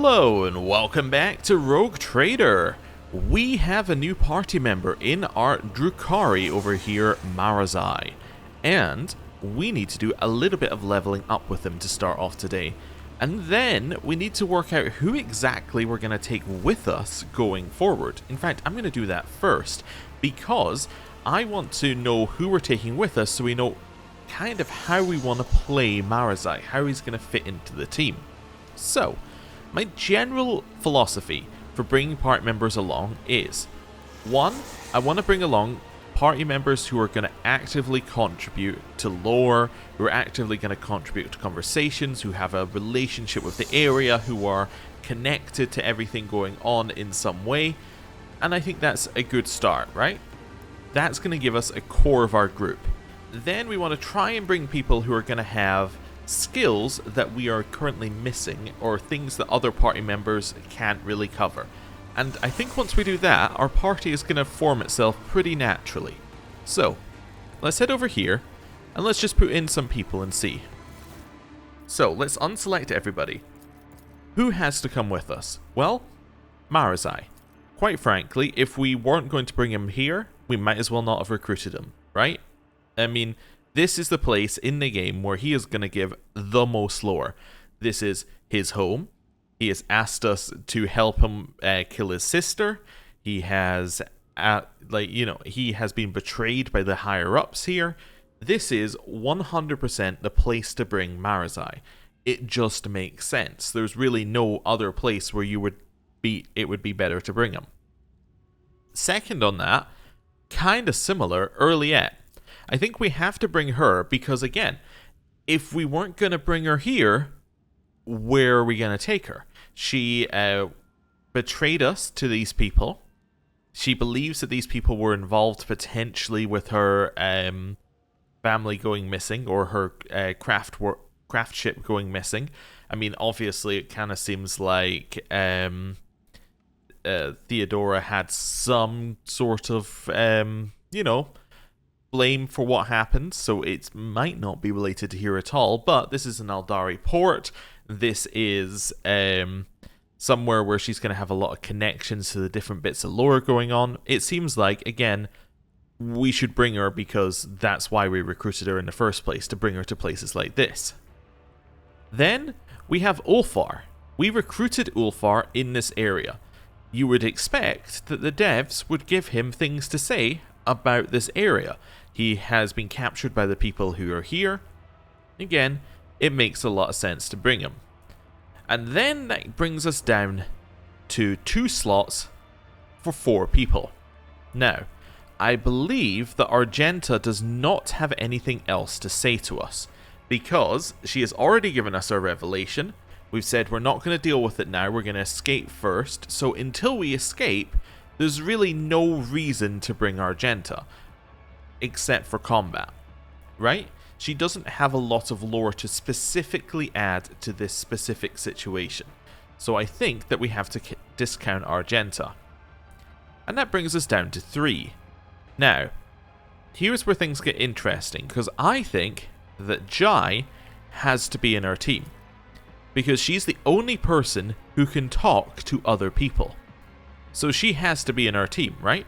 Hello and welcome back to Rogue Trader. We have a new party member in our Drukhari over here, Marazhai, and we need to do a little bit of leveling up with him to start off today. And then we need to work out who exactly we're going to take with us going forward. In fact, I'm going to do that first because I want to know who we're taking with us so we know kind of how we want to play Marazhai, how he's going to fit into the team. So, my general philosophy for bringing party members along is, one, I want to bring along party members who are going to actively contribute to lore, who are actively going to contribute to conversations, who have a relationship with the area, who are connected to everything going on in some way, and I think that's a good start, right? That's going to give us a core of our group. Then we want to try and bring people who are going to have skills that we are currently missing, or things that other party members can't really cover. And I think once we do that, our party is going to form itself pretty naturally. So, let's head over here, and let's just put in some people and see. So, let's unselect everybody. Who has to come with us? Well, Marazhai. Quite frankly, if we weren't going to bring him here, we might as well not have recruited him, right? I mean, this is the place in the game where he is going to give the most lore. This is his home. He has asked us to help him kill his sister. He has, he has been betrayed by the higher-ups here. This is 100% the place to bring Marazhai. It just makes sense. There's really no other place where it would be better to bring him. Second on that, kind of similar, Earliette. I think we have to bring her because, again, if we weren't going to bring her here, where are we going to take her? She betrayed us to these people. She believes that these people were involved potentially with her family going missing, or her craft ship going missing. I mean, obviously, it kind of seems like Theodora had some sort of, blame for what happened, so it might not be related to here at all, but this is an Aldari port. This is somewhere where she's going to have a lot of connections to the different bits of lore going on. It seems like, again, we should bring her because that's why we recruited her in the first place, to bring her to places like this. Then we have Ulfar. We recruited Ulfar in this area. You would expect that the devs would give him things to say about this area. He has been captured by the people who are here. Again, it makes a lot of sense to bring him. And then that brings us down to 2 slots for 4 people. Now, I believe that Argenta does not have anything else to say to us, because she has already given us our revelation. We've said we're not going to deal with it now, we're going to escape first. So until we escape, there's really no reason to bring Argenta, except for combat, right? She doesn't have a lot of lore to specifically add to this specific situation. So I think that we have to discount Argenta. And that brings us down to 3. Now, here's where things get interesting, because I think that Jai has to be in our team, because she's the only person who can talk to other people. So she has to be in our team, right?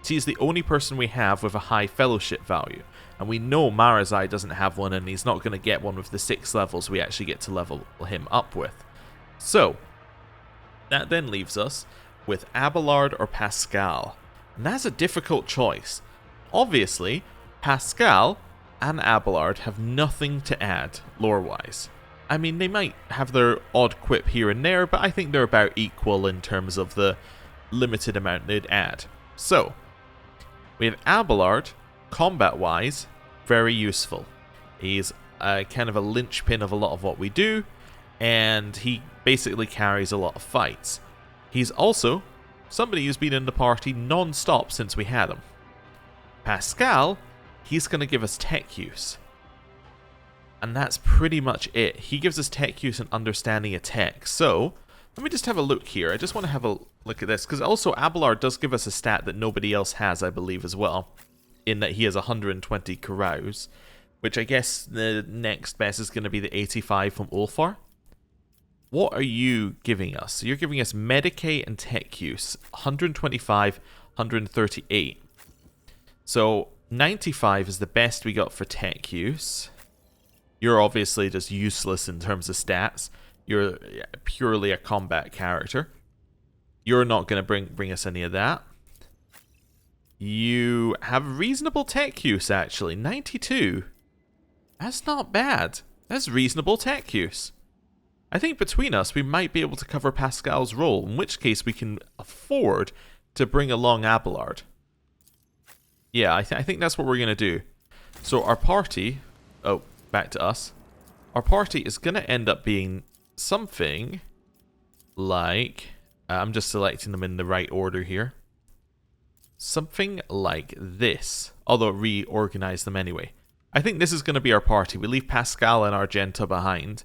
She's the only person we have with a high fellowship value. And we know Marazhai doesn't have one, and he's not going to get one with the 6 levels we actually get to level him up with. So, that then leaves us with Abelard or Pascal. And that's a difficult choice. Obviously, Pascal and Abelard have nothing to add, lore-wise. I mean, they might have their odd quip here and there, but I think they're about equal in terms of the limited amount they'd add. So, we have Abelard, combat-wise, very useful. He's kind of a linchpin of a lot of what we do, and he basically carries a lot of fights. He's also somebody who's been in the party non-stop since we had him. Pascal, he's going to give us tech use. And that's pretty much it. He gives us tech use and understanding of tech. So, let me just have a look here. I just want to have a look at this, because also Abelard does give us a stat that nobody else has, I believe, as well, in that he has 120 carouse, which I guess the next best is going to be the 85 from Ulfar. what are you giving us? So you're giving us Medicae and Tech Use, 125, 138. So 95 is the best we got for Tech Use. You're obviously just useless in terms of stats. You're purely a combat character. You're not going to bring us any of that. You have reasonable Tech Use, actually. 92. That's not bad. That's reasonable Tech Use. I think between us, we might be able to cover Pascal's role, in which case we can afford to bring along Abelard. Yeah, I think that's what we're going to do. So our party... Oh, back to us. Our party is going to end up being something like... I'm just selecting them in the right order here. Something like this. Although reorganize them anyway. I think this is going to be our party. We leave Pascal and Argenta behind.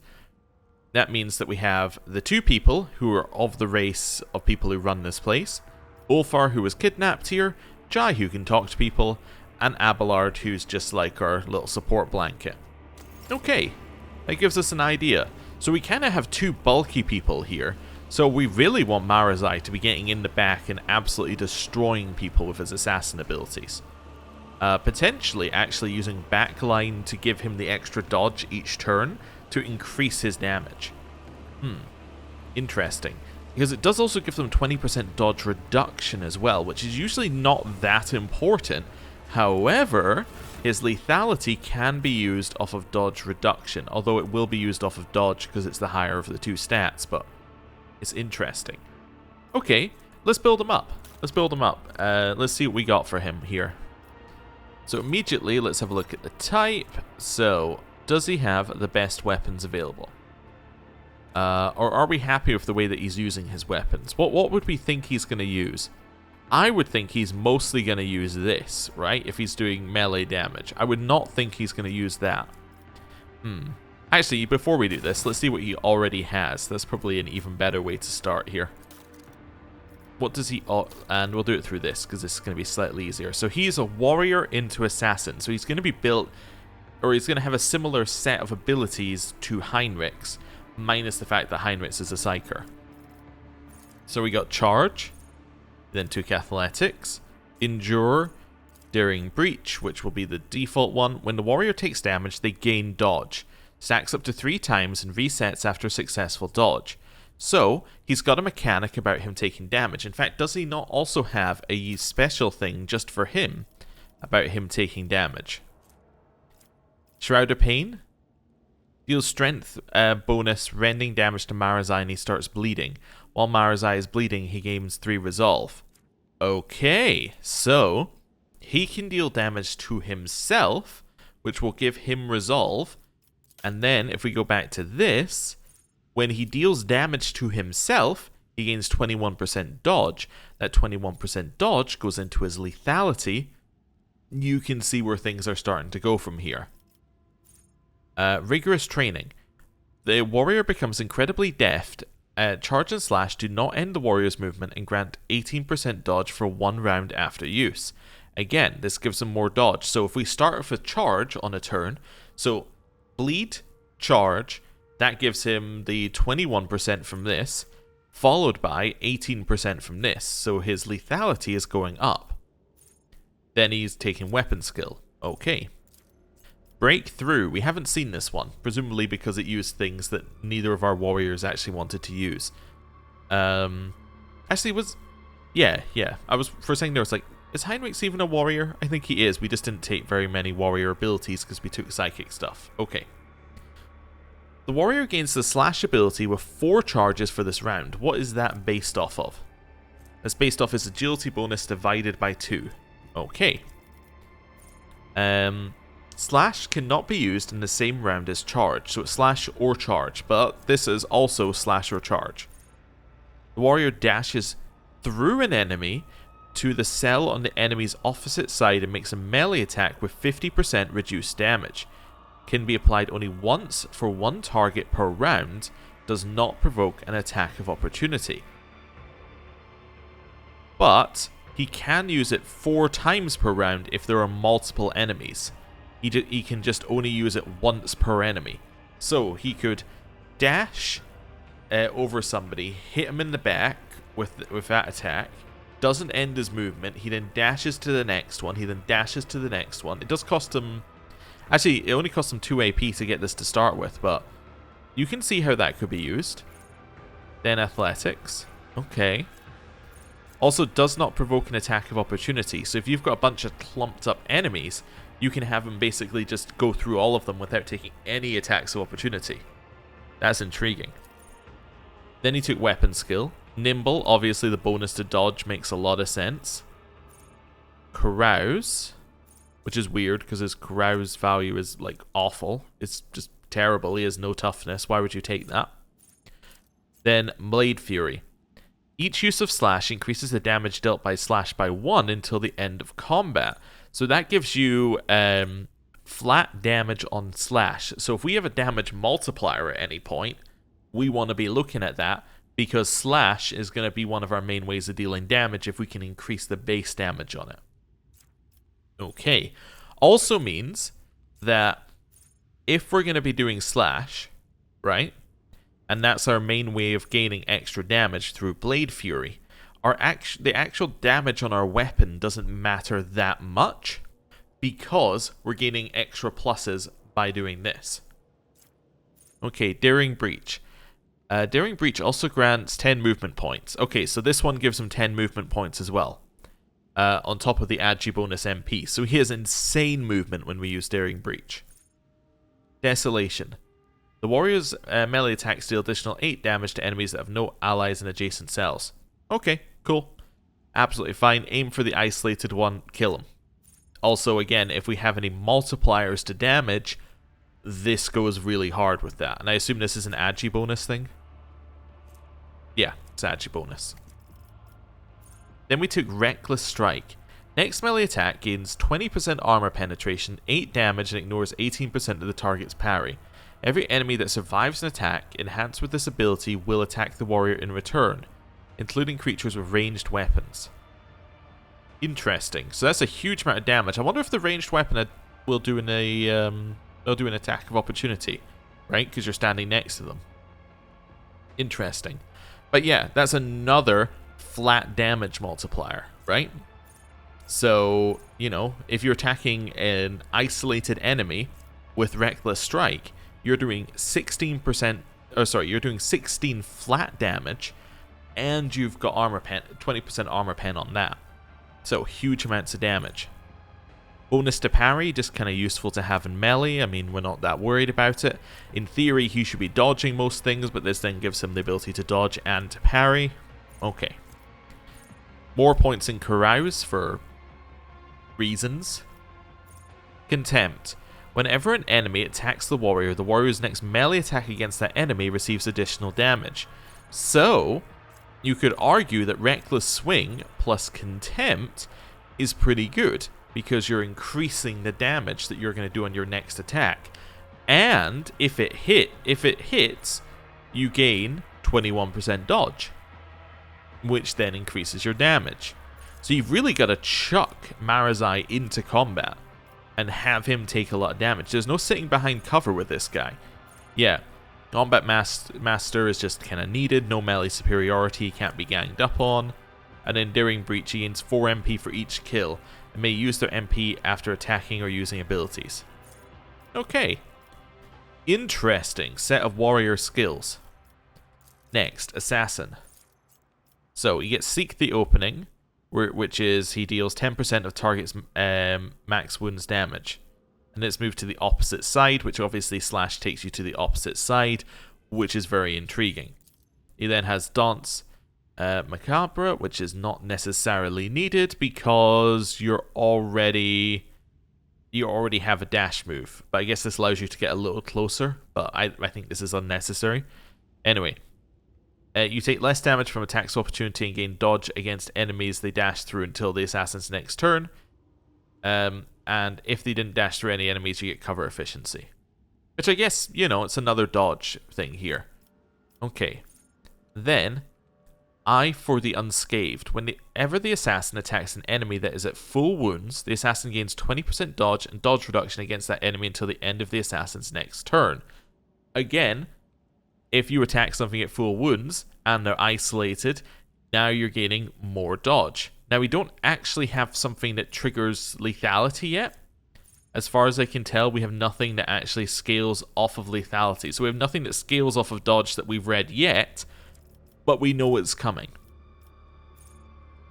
That means that we have the two people who are of the race of people who run this place. Ulfar, who was kidnapped here. Jai, who can talk to people. And Abelard, who's just like our little support blanket. Okay, that gives us an idea. So we kind of have two bulky people here. So we really want Marazhai to be getting in the back and absolutely destroying people with his assassin abilities. Potentially actually using backline to give him the extra dodge each turn to increase his damage. Interesting. Because it does also give them 20% dodge reduction as well, which is usually not that important. However, his lethality can be used off of dodge reduction, although it will be used off of dodge because it's the higher of the two stats, but it's interesting. Okay, let's build him up. Let's build him up. Let's see what we got for him here. So immediately, let's have a look at the type. So, does he have the best weapons available? Or are we happy with the way that he's using his weapons? What would we think he's going to use? I would think he's mostly going to use this, right? If he's doing melee damage. I would not think he's going to use that. Actually, before we do this, let's see what he already has. That's probably an even better way to start here. What does he... and we'll do it through this, because this is going to be slightly easier. So he's a warrior into assassin. So he's going to be built... Or he's going to have a similar set of abilities to Heinrich's, minus the fact that Heinrich's is a psyker. So we got charge, then took athletics, endure, daring breach, which will be the default one. When the warrior takes damage, they gain dodge. Stacks up to 3 times and resets after a successful dodge. So, he's got a mechanic about him taking damage. In fact, does he not also have a special thing just for him about him taking damage? Shroud of Pain deals strength bonus, rending damage to Marazhai and he starts bleeding. While Marazhai is bleeding, he gains 3 resolve. Okay, so he can deal damage to himself, which will give him resolve. And then, if we go back to this, when he deals damage to himself, he gains 21% dodge. That 21% dodge goes into his lethality. You can see where things are starting to go from here. Rigorous training. The warrior becomes incredibly deft. Charge and slash do not end the warrior's movement and grant 18% dodge for 1 round after use. Again, this gives him more dodge. So if we start with a charge on a turn, so bleed, charge, that gives him the 21% from this, followed by 18% from this. So his lethality is going up. Then he's taking weapon skill. Okay. Breakthrough. We haven't seen this one, presumably because it used things that neither of our warriors actually wanted to use. Actually, was... Yeah. I was, for a second there, I was like, is Heinrich's even a warrior? I think he is. We just didn't take very many warrior abilities because we took psychic stuff. Okay. The warrior gains the slash ability with 4 charges for this round. What is that based off of? That's based off his agility bonus divided by 2. Okay. Slash cannot be used in the same round as charge, so it's slash or charge, but this is also slash or charge. The warrior dashes through an enemy to the cell on the enemy's opposite side and makes a melee attack with 50% reduced damage. Can be applied only once for 1 target per round, does not provoke an attack of opportunity. But he can use it 4 times per round if there are multiple enemies. He can just only use it once per enemy. So he could dash over somebody, hit him in the back with that attack, doesn't end his movement, he then dashes to the next one, he then dashes to the next one. It does cost him... Actually, it only costs him 2 AP to get this to start with, but you can see how that could be used. Then athletics. Okay. Also, does not provoke an attack of opportunity. So if you've got a bunch of clumped up enemies, you can have them basically just go through all of them without taking any attacks of opportunity. That's intriguing. Then he took weapon skill. Nimble, obviously the bonus to dodge makes a lot of sense. Carouse, which is weird because his carouse value is like awful. It's just terrible. He has no toughness. Why would you take that? Then Blade Fury. Each use of slash increases the damage dealt by slash by 1 until the end of combat. So that gives you flat damage on slash. So if we have a damage multiplier at any point, we want to be looking at that, because slash is going to be one of our main ways of dealing damage if we can increase the base damage on it. Okay. Also means that if we're going to be doing slash, right, and that's our main way of gaining extra damage through Blade Fury, the actual damage on our weapon doesn't matter that much, because we're gaining extra pluses by doing this. Okay, Daring Breach. Daring Breach also grants 10 movement points. Okay, so this one gives him 10 movement points as well, on top of the Agi bonus MP. So he has insane movement when we use Daring Breach. Desolation. The warrior's melee attacks deal additional 8 damage to enemies that have no allies in adjacent cells. Okay, cool. Absolutely fine. Aim for the isolated one, kill him. Also, again, if we have any multipliers to damage, this goes really hard with that. And I assume this is an Agi bonus thing? Yeah, it's Agi bonus. Then we took Reckless Strike. Next melee attack gains 20% armor penetration, 8 damage, and ignores 18% of the target's parry. Every enemy that survives an attack enhanced with this ability will attack the warrior in return, including creatures with ranged weapons. Interesting. So that's a huge amount of damage. I wonder if the ranged weapon will do an attack of opportunity, right? Because you're standing next to them. Interesting. But yeah, that's another flat damage multiplier, right? So, you know, if you're attacking an isolated enemy with Reckless Strike, you're doing 16%, you're doing 16 flat damage, and you've got armor pen, 20% armor pen on that. So huge amounts of damage. Bonus to parry, just kind of useful to have in melee. I mean, we're not that worried about it. In theory, he should be dodging most things, but this then gives him the ability to dodge and to parry. Okay. More points in Carouse for reasons. Contempt. Whenever an enemy attacks the warrior's next melee attack against that enemy receives additional damage. So, you could argue that Reckless Swing plus Contempt is pretty good, because you're increasing the damage that you're going to do on your next attack. And if it hits, you gain 21% dodge, which then increases your damage. So you've really got to chuck Marazhai into combat and have him take a lot of damage. There's no sitting behind cover with this guy. Yeah, Combat Master is just kind of needed. No melee superiority, can't be ganged up on. And then Daring Breach gains 4 MP for each kill, and may use their MP after attacking or using abilities. Okay. Interesting set of warrior skills. Next, Assassin. So, you get Seek the Opening, which is he deals 10% of target's max wounds damage. And let's move to the opposite side, which obviously slash takes you to the opposite side, which is very intriguing. He then has Dance Macabre, which is not necessarily needed because you already have a dash move. But I guess this allows you to get a little closer, but I think this is unnecessary. Anyway, you take less damage from attacks of opportunity and gain dodge against enemies they dash through until the assassin's next turn. And if they didn't dash through any enemies, you get cover efficiency. Which I guess, you know, it's another dodge thing here. Okay. Then, Eye for the Unscathed. Whenever the assassin attacks an enemy that is at full wounds, the assassin gains 20% dodge and dodge reduction against that enemy until the end of the assassin's next turn. Again, If you attack something at full wounds and they're isolated, now you're gaining more dodge. Now, we don't actually have something that triggers lethality yet. As far as I can tell, we have nothing that actually scales off of lethality. So we have nothing that scales off of dodge that we've read yet, but we know it's coming.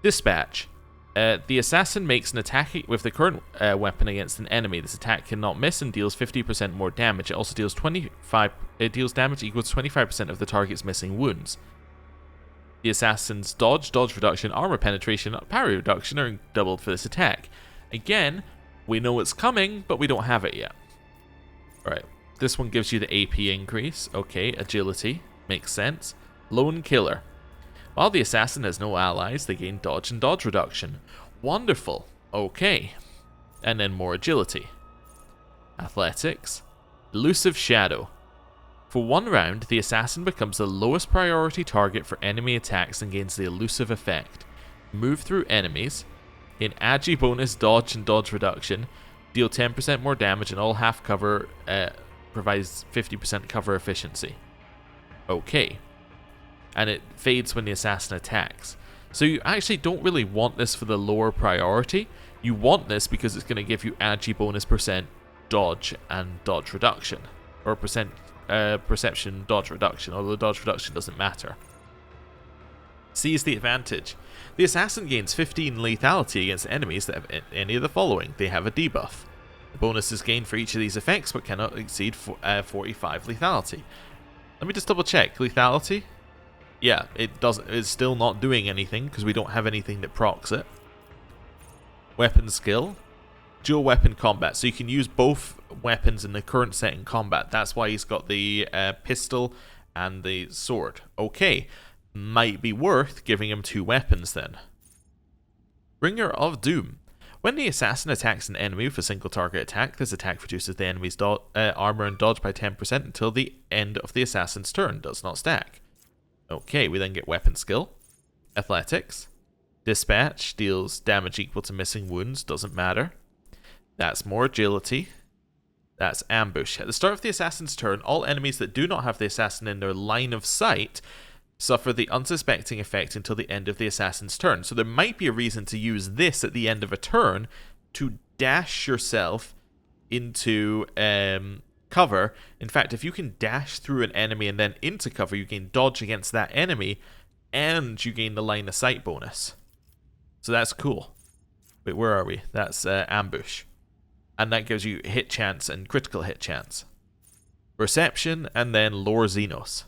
Dispatch. The assassin makes an attack with the current weapon against an enemy. This attack cannot miss and deals 50% more damage. It also deals damage equals 25% of the target's missing wounds. The assassin's dodge reduction, armor penetration, parry reduction are doubled for this attack. Again, we know it's coming, but we don't have it yet. Alright, this one gives you the AP increase. Okay, agility. Makes sense. Lone killer. While the assassin has no allies, they gain dodge and dodge reduction. Wonderful. Okay. And then more agility. Athletics. Elusive shadow. For 1 round, the assassin becomes the lowest priority target for enemy attacks and gains the elusive effect. Move through enemies. Gain agi bonus, dodge and dodge reduction. Deal 10% more damage and all half cover provides 50% cover efficiency. Okay. And it fades when the assassin attacks. So you actually don't really want this for the lower priority. You want this because it's going to give you agi bonus percent dodge and dodge reduction. Or perception dodge reduction, although dodge reduction doesn't matter. Seize the advantage. The assassin gains 15 lethality against enemies that have any of the following. They have a debuff. The bonus is gained for each of these effects but cannot exceed 45 lethality. Let me just double check. Lethality? Yeah, it's still not doing anything because we don't have anything that procs it. Weapon skill. Dual weapon combat. So you can use both weapons in the current set in combat. That's why he's got the pistol and the sword. Okay. Might be worth giving him 2 weapons then. Bringer of Doom. When the assassin attacks an enemy with a single target attack, this attack reduces the enemy's armor and dodge by 10% until the end of the assassin's turn. Does not stack. Okay, we then get weapon skill. Athletics. Dispatch deals damage equal to missing wounds. Doesn't matter. That's more agility. That's ambush. At the start of the assassin's turn, all enemies that do not have the assassin in their line of sight suffer the unsuspecting effect until the end of the assassin's turn. So there might be a reason to use this at the end of a turn to dash yourself into cover. In fact, if you can dash through an enemy and then into cover, you gain dodge against that enemy and you gain the line of sight bonus. So that's cool. Wait, where are we? That's ambush. And that gives you hit chance and critical hit chance. Perception and then lore Xenos.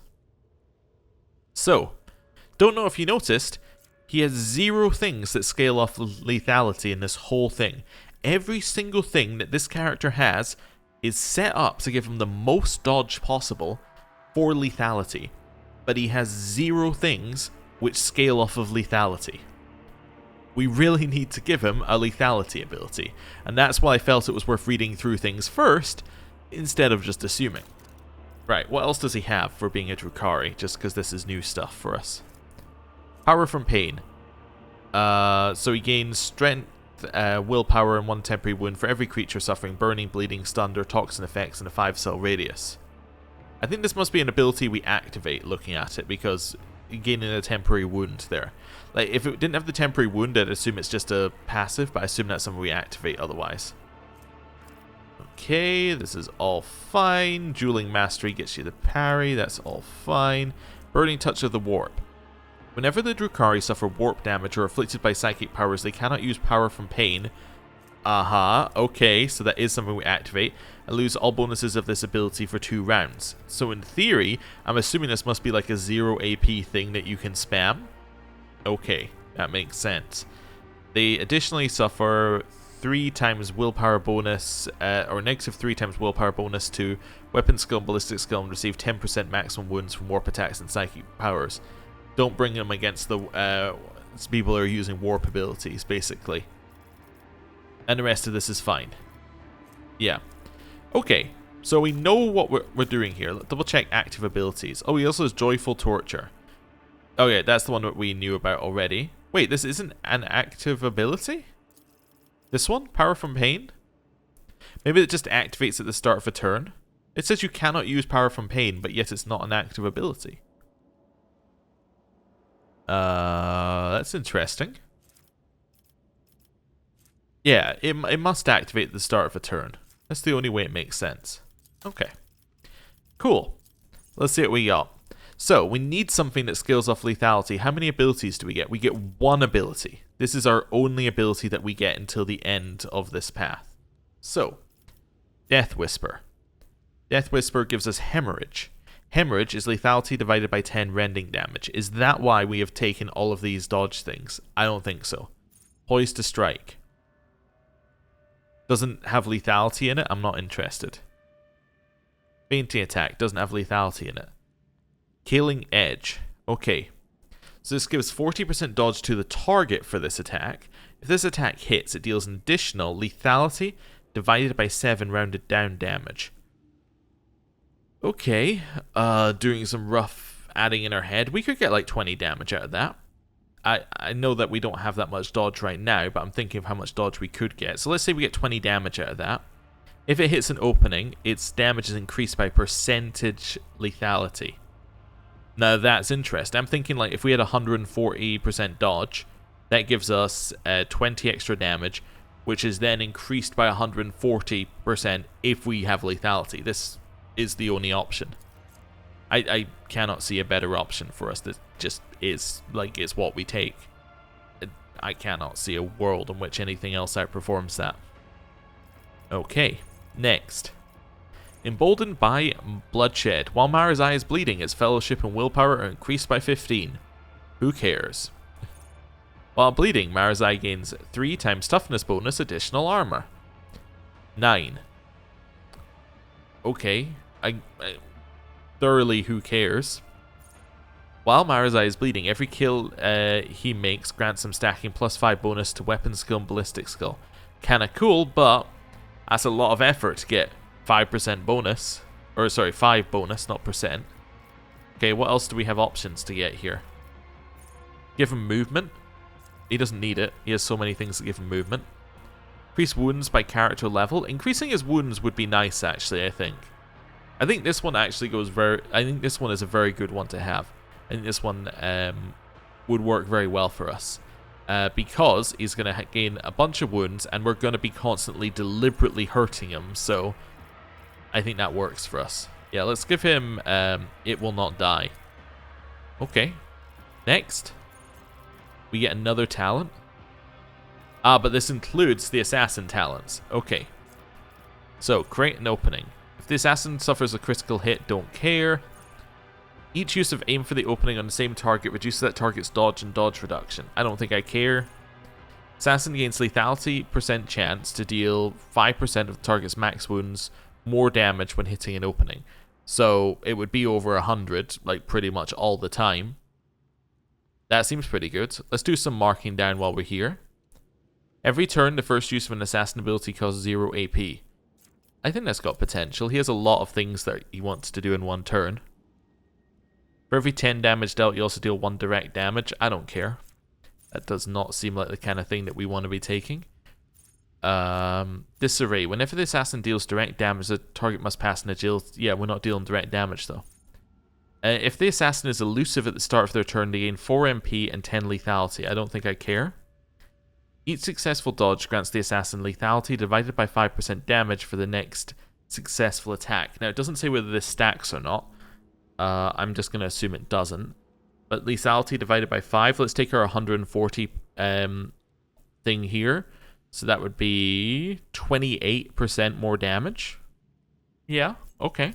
So, don't know if you noticed, he has 0 things that scale off lethality in this whole thing. Every single thing that this character has is set up to give him the most dodge possible for lethality. But he has 0 things which scale off of lethality. We really need to give him a lethality ability, and that's why I felt it was worth reading through things first, instead of just assuming. Right, what else does he have for being a Drukhari, just because this is new stuff for us? Power from pain. So he gains strength, willpower, and 1 temporary wound for every creature suffering burning, bleeding, stunned, or toxin effects in a 5-cell radius. I think this must be an ability we activate looking at it, because gaining a temporary wound there. Like, if it didn't have the temporary wound, I'd assume it's just a passive, but I assume that's something we activate otherwise. Okay, this is all fine. Dueling Mastery gets you the parry, that's all fine. Burning Touch of the Warp. Whenever the Drukhari suffer warp damage or are afflicted by psychic powers, they cannot use Power from Pain. Okay, so that is something we activate. And lose all bonuses of this ability for 2 rounds. So in theory, I'm assuming this must be like a 0 AP thing that you can spam. Okay, that makes sense. They additionally suffer 3 times willpower bonus, or negative 3 times willpower bonus to weapon skill and ballistic skill, and receive 10% maximum wounds from warp attacks and psychic powers. Don't bring them against the people who are using warp abilities, basically. And the rest of this is fine. Yeah. Okay, so we know what we're doing here. Let's double check active abilities. Oh, he also has Joyful Torture. Oh yeah, that's the one that we knew about already. Wait, this isn't an active ability? This one? Power from Pain? Maybe it just activates at the start of a turn. It says you cannot use power from pain, but yet it's not an active ability. That's interesting. Yeah, it must activate at the start of a turn. That's the only way it makes sense. Okay. Cool. Let's see what we got. So, we need something that scales off lethality. How many abilities do we get? We get one ability. This is our only ability that we get until the end of this path. So, Death Whisper. Death Whisper gives us Hemorrhage. Hemorrhage is lethality divided by 10 rending damage. Is that why we have taken all of these dodge things? I don't think so. Poised to Strike. Doesn't have lethality in it. I'm not interested. Fainting Attack doesn't have lethality in it. Killing Edge. Okay. So this gives 40% dodge to the target for this attack. If this attack hits, it deals an additional lethality divided by 7 rounded down damage. Okay. Doing some rough adding in our head. We could get like 20 damage out of that. I know that we don't have that much dodge right now, but I'm thinking of how much dodge we could get. So let's say we get 20 damage out of that. If it hits an opening, its damage is increased by percentage lethality. Now that's interesting. I'm thinking like if we had 140% dodge, that gives us 20 extra damage, which is then increased by 140% if we have lethality. This is the only option. I cannot see a better option for us. That just is like it's what we take. I cannot see a world in which anything else outperforms that. Okay, next. Emboldened by Bloodshed. While Marazhai is bleeding, its fellowship and willpower are increased by 15. Who cares? While bleeding, Marazhai gains 3 times toughness bonus additional armor. 9. Okay, I thoroughly who cares. While Marazhai is bleeding, every kill he makes grants him stacking +5 bonus to weapon skill and ballistic skill. Kinda cool, but that's a lot of effort to get 5% bonus. Or sorry, 5 bonus, not percent. Okay, what else do we have options to get here? Give him movement. He doesn't need it. He has so many things that give him movement. Increase wounds by character level. Increasing his wounds would be nice, actually, I think. I think this one actually goes very... I think this one is a very good one to have. I think this one would work very well for us. Because he's going to gain a bunch of wounds, and we're going to be constantly deliberately hurting him, so I think that works for us. Yeah, let's give him It Will Not Die. Okay. Next. We get another talent. But this includes the assassin talents. Okay. So, create an opening. If the assassin suffers a critical hit, don't care. Each use of aim for the opening on the same target reduces that target's dodge and dodge reduction. I don't think I care. Assassin gains lethality % chance to deal 5% of the target's max wounds more damage when hitting an opening. So it would be over 100, like pretty much all the time. That seems pretty good. Let's do some marking down while we're here. Every turn, the first use of an assassin ability causes 0 AP. I think that's got potential. He has a lot of things that he wants to do in one turn. For every 10 damage dealt, you also deal 1 direct damage. I don't care. That does not seem like the kind of thing that we want to be taking. Disarray. Whenever the assassin deals direct damage, the target must pass an agility. Yeah, we're not dealing direct damage, though. If the assassin is elusive at the start of their turn, they gain 4 MP and 10 lethality. I don't think I care. Each successful dodge grants the assassin lethality divided by 5% damage for the next successful attack. Now, it doesn't say whether this stacks or not. I'm just going to assume it doesn't. But lethality divided by 5. Let's take our 140 thing here. So that would be 28% more damage. Yeah, okay.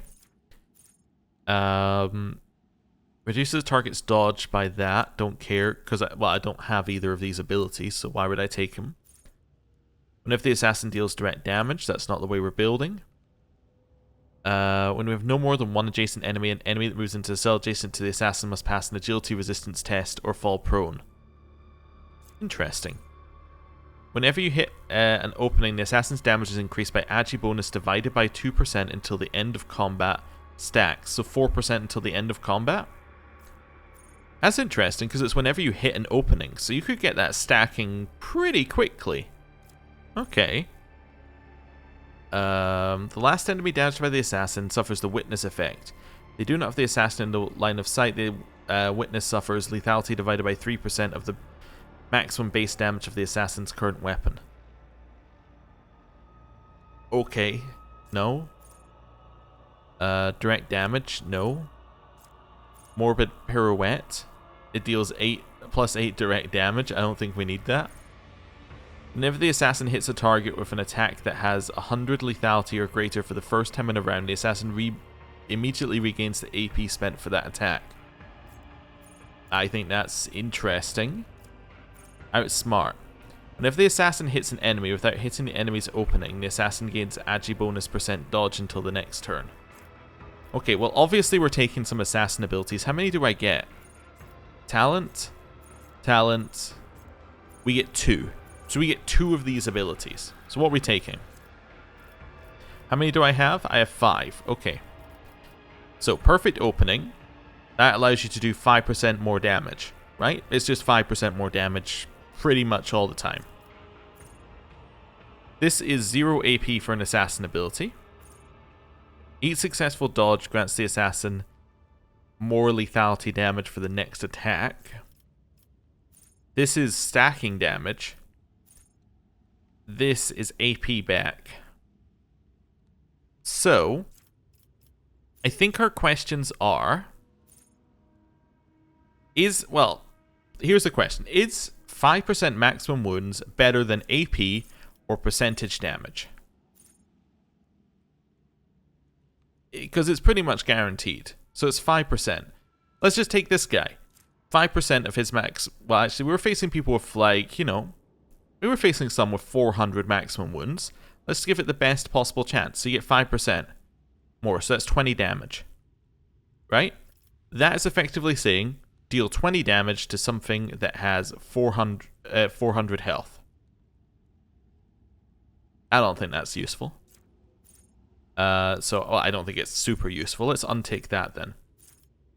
Reduces target's dodge by that. Don't care, because I don't have either of these abilities, so why would I take them? Whenever the assassin deals direct damage, that's not the way we're building. When we have no more than one adjacent enemy, an enemy that moves into the cell adjacent to the assassin must pass an agility resistance test or fall prone. Interesting. Whenever you hit an opening, the assassin's damage is increased by agi bonus divided by 2% until the end of combat stacks. So 4% until the end of combat. That's interesting because it's whenever you hit an opening. So you could get that stacking pretty quickly. Okay. The last enemy damaged by the assassin suffers the witness effect. They do not have the assassin in the line of sight. The witness suffers lethality divided by 3% of the maximum base damage of the assassin's current weapon. Okay. No. Direct damage. No. Morbid pirouette. It deals +8 direct damage. I don't think we need that. Whenever the assassin hits a target with an attack that has 100 lethality or greater for the first time in a round, the assassin immediately regains the AP spent for that attack. I think that's interesting. Outsmart. Whenever the assassin hits an enemy without hitting the enemy's opening, the assassin gains agi bonus % dodge until the next turn. Okay, well obviously we're taking some assassin abilities. How many do I get? Talent. Talent. We get 2. So we get 2 of these abilities. So what are we taking? How many do I have? I have 5. Okay. So perfect opening. That allows you to do 5% more damage, right? It's just 5% more damage pretty much all the time. This is 0 AP for an assassin ability. Each successful dodge grants the assassin more lethality damage for the next attack. This is stacking damage. This is AP back. So, I think our questions are... well, here's the question. Is 5% maximum wounds better than AP or percentage damage? Because it's pretty much guaranteed. So it's 5%. Let's just take this guy. 5% of his max... Well, actually, we were facing people with, like, you know... We were facing some with 400 maximum wounds. Let's give it the best possible chance. So you get 5% more. So that's 20 damage. Right? That is effectively saying deal 20 damage to something that has 400 health. I don't think that's useful. Well, I don't think it's super useful. Let's untick that then.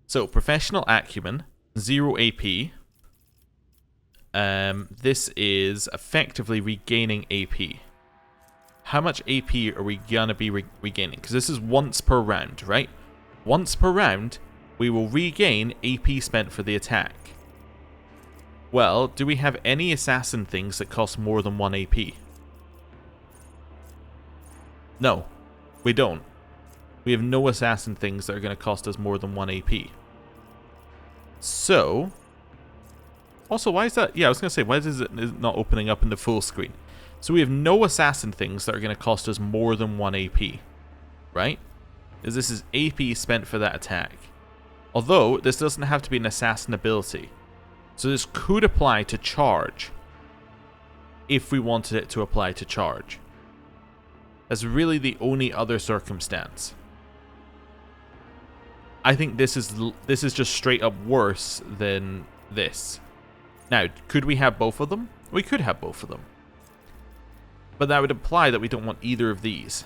So, professional acumen, 0 AP. This is effectively regaining AP. How much AP are we gonna be regaining? Because this is once per round, right? Once per round, we will regain AP spent for the attack. Well, do we have any assassin things that cost more than 1 AP? No, we don't. We have no assassin things that are going to cost us more than 1 AP. So... Also, why is that? Yeah, I was going to say, why is it not opening up in the full screen? So we have no assassin things that are going to cost us more than 1 AP. Right? Because this is AP spent for that attack. Although, this doesn't have to be an assassin ability. So this could apply to charge. If we wanted it to apply to charge. That's really the only other circumstance. I think this is just straight up worse than this. Now, could we have both of them? We could have both of them. But that would imply that we don't want either of these.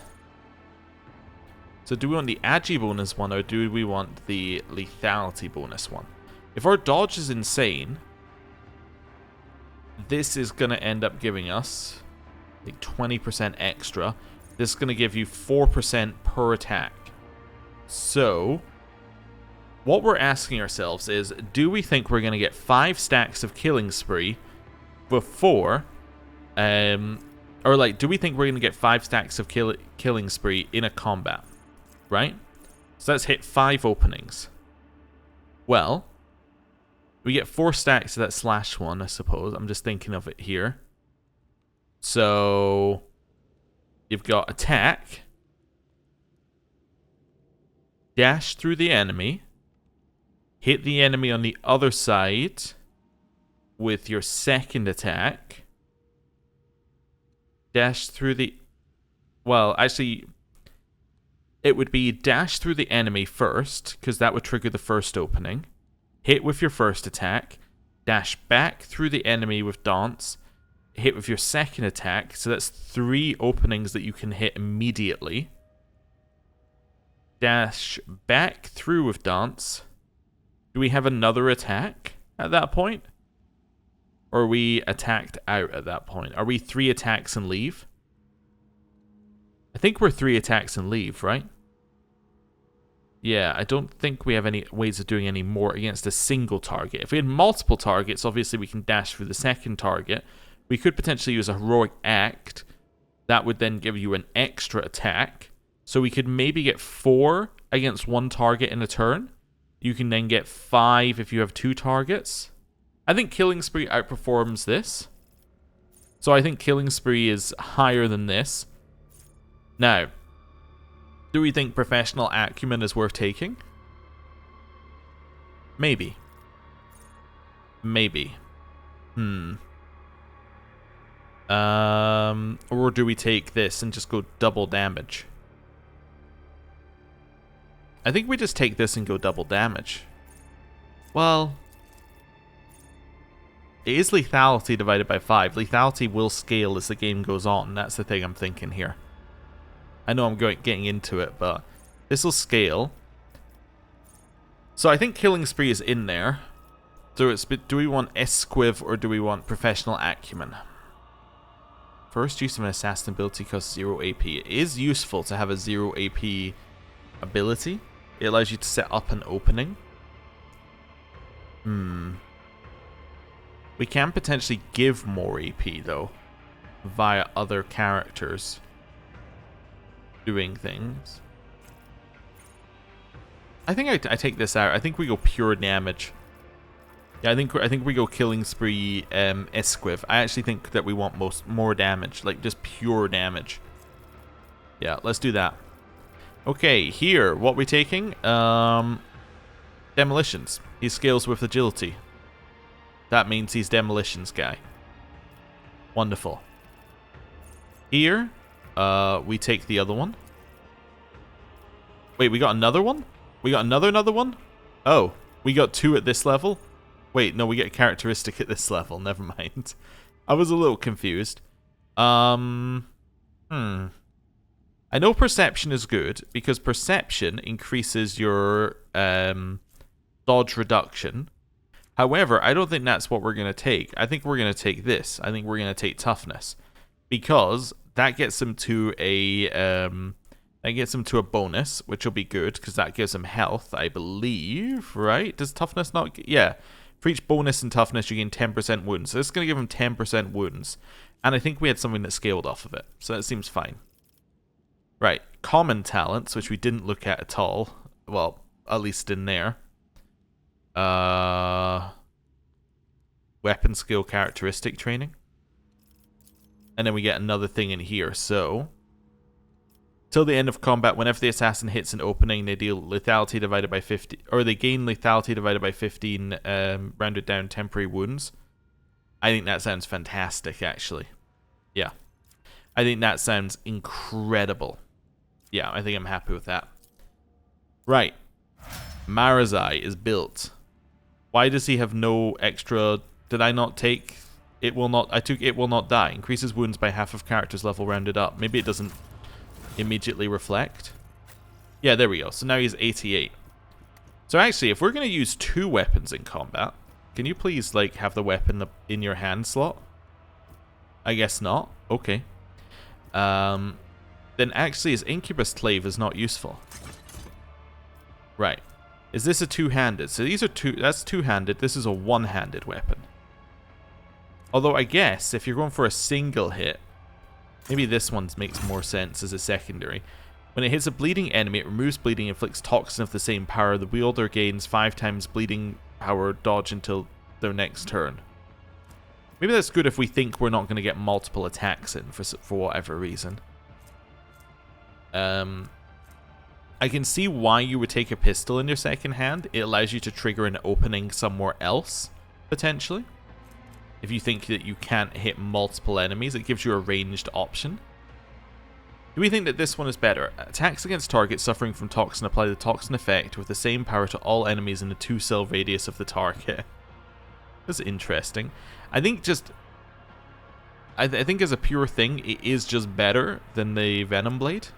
So do we want the agi bonus one, or do we want the lethality bonus one? If our dodge is insane, this is going to end up giving us like 20% extra. This is going to give you 4% per attack. So, what we're asking ourselves is, do we think we're going to get 5 stacks of killing spree before, or like, do we think we're going to get 5 stacks of killing spree in a combat, right? So let's hit 5 openings. Well, we get 4 stacks of that slash one, I suppose. I'm just thinking of it here. So, you've got attack, dash through the enemy, hit the enemy on the other side with your second attack, dash through the... Well, actually, it would be dash through the enemy first, because that would trigger the first opening, hit with your first attack, dash back through the enemy with dance, hit with your second attack, so that's 3 openings that you can hit immediately, dash back through with dance. Do we have another attack at that point? Or are we attacked out at that point? Are we 3 attacks and leave? I think we're 3 attacks and leave, right? Yeah, I don't think we have any ways of doing any more against a single target. If we had multiple targets, obviously we can dash through the second target. We could potentially use a heroic act. That would then give you an extra attack. So we could maybe get 4 against 1 target in a turn. You can then get 5 if you have 2 targets. I think Killing Spree outperforms this. So I think Killing Spree is higher than this. Now, do we think Professional Acumen is worth taking? Maybe. Maybe. Or do we take this and just go double damage? I think we just take this and go double damage. Well, it is lethality divided by 5. Lethality will scale as the game goes on. That's the thing I'm thinking here. I know I'm getting into it, but this will scale. So I think Killing Spree is in there. So do we want Esquiv or do we want Professional Acumen? First use of an assassin ability costs 0 AP. It is useful to have a 0 AP ability. It allows you to set up an opening. We can potentially give more AP though, via other characters doing things. I think I take this out. I think we go pure damage. Yeah, I think we go Killing Spree, Esquiv. I actually think that we want more damage, like just pure damage. Yeah, let's do that. Okay, here, what are we taking? Demolitions. He scales with agility. That means he's Demolitions guy. Wonderful. Here, we take the other one. Wait, we got another one? We got another one? Oh, we got 2 at this level? Wait, no, we get a characteristic at this level. Never mind. I was a little confused. I know Perception is good, because Perception increases your dodge reduction. However, I don't think that's what we're going to take. I think we're going to take this. I think we're going to take Toughness. Because that gets him to a bonus, which will be good, because that gives him health, I believe, right? Does Toughness not... Yeah. For each bonus in Toughness, you gain 10% wounds. So this is going to give him 10% wounds. And I think we had something that scaled off of it. So that seems fine. Right. Common talents, which we didn't look at all. Well, at least in there. Weapon skill characteristic training. And then we get another thing in here. So, till the end of combat, whenever the assassin hits an opening, they deal lethality divided by 50, or they gain lethality divided by 15 rounded down temporary wounds. I think that sounds fantastic, actually. Yeah. I think that sounds incredible. Yeah, I think I'm happy with that. Right. Marazhai is built. Why does he have no extra... Did I not take... It will not... I took It Will Not Die. Increases wounds by half of character's level rounded up. Maybe it doesn't immediately reflect. Yeah, there we go. So now he's 88. So actually, if we're going to use 2 weapons in combat, can you please, like, have the weapon in your hand slot? I guess not. Okay. Then actually his Incubus Clave is not useful. Right. Is this a 2-handed? So these are that's 2-handed. This is a 1-handed weapon. Although I guess if you're going for a single hit, maybe this one makes more sense as a secondary. When it hits a bleeding enemy, it removes bleeding and inflicts toxin of the same power. The wielder gains 5 times bleeding power dodge until their next turn. Maybe that's good if we think we're not going to get multiple attacks in for whatever reason. I can see why you would take a pistol in your second hand. It allows you to trigger an opening somewhere else, potentially. If you think that you can't hit multiple enemies, it gives you a ranged option. Do we think that this one is better? Attacks against targets suffering from toxin apply the toxin effect with the same power to all enemies in a 2-cell radius of the target. That's interesting. I think just... I think as a pure thing, it is just better than the Venom Blade.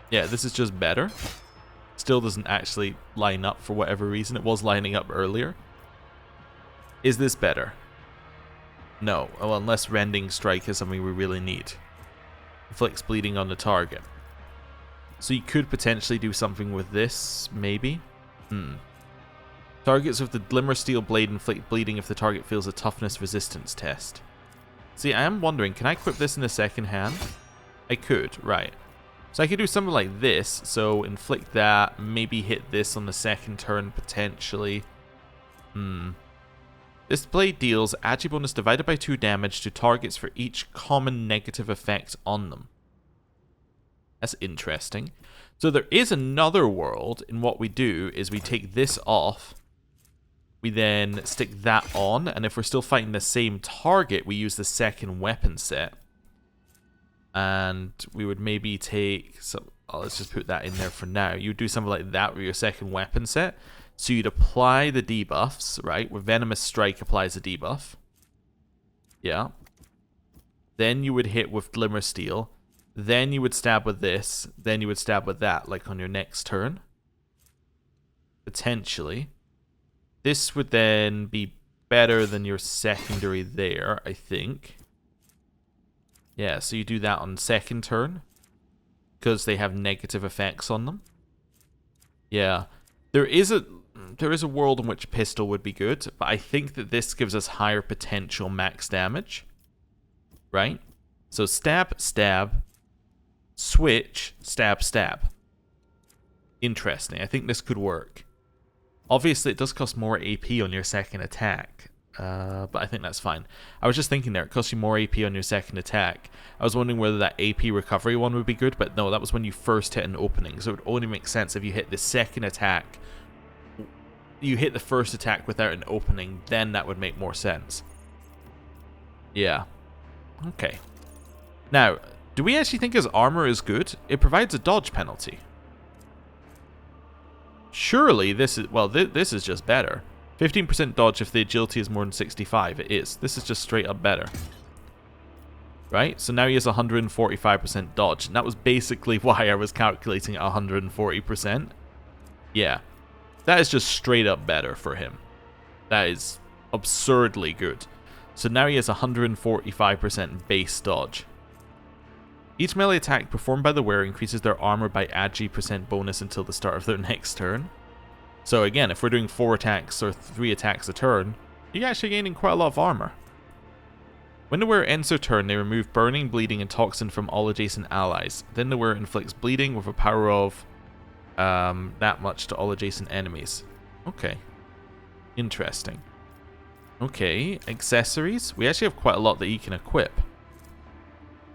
Yeah, this is just better. Still doesn't actually line up for whatever reason. It was lining up earlier. Is this better? No. Well, unless Rending Strike is something we really need. Inflicts bleeding on the target. So you could potentially do something with this, maybe? Targets with the Glimmer Steel Blade inflict bleeding if the target fails a toughness resistance test. See, I am wondering, can I equip this in the second hand? I could, right. So I could do something like this, so inflict that, maybe hit this on the second turn, potentially. This blade deals agi bonus divided by 2 damage to targets for each common negative effect on them. That's interesting. So there is another world in what we do is we take this off, we then stick that on, and if we're still fighting the same target, we use the second weapon set. And we would maybe take, let's just put that in there for now. You would do something like that with your second weapon set. So you'd apply the debuffs, right? With Venomous Strike applies a debuff. Yeah. Then you would hit with Glimmer Steel. Then you would stab with this. Then you would stab with that, like on your next turn. Potentially. This would then be better than your secondary there, I think. Yeah, so you do that on second turn. Because they have negative effects on them. Yeah. There is a world in which pistol would be good, but I think that this gives us higher potential max damage. Right? So stab, stab, switch, stab, stab. Interesting. I think this could work. Obviously, it does cost more AP on your second attack, but I think that's fine. I was just thinking there, it costs you more AP on your second attack. I was wondering whether that AP recovery one would be good, but no, that was when you first hit an opening, so it would only make sense if you hit the second attack. You hit the first attack without an opening, then that would make more sense. Yeah. Okay. Now, do we actually think his armor is good? It provides a dodge penalty. Surely this is, well, this is just better. 15% dodge if the agility is more than 65. It is. This is just straight up better. Right? So now he has 145% dodge. And that was basically why I was calculating at 140%. Yeah. That is just straight up better for him. That is absurdly good. So now he has 145% base dodge. Each melee attack performed by the wearer increases their armor by agi % bonus until the start of their next turn. So again, if we're doing 4 attacks or 3 attacks a turn, you're actually gaining quite a lot of armor. When the wearer ends their turn, they remove burning, bleeding, and toxin from all adjacent allies. Then the wearer inflicts bleeding with a power of that much to all adjacent enemies. Okay. Interesting. Okay, accessories. We actually have quite a lot that you can equip.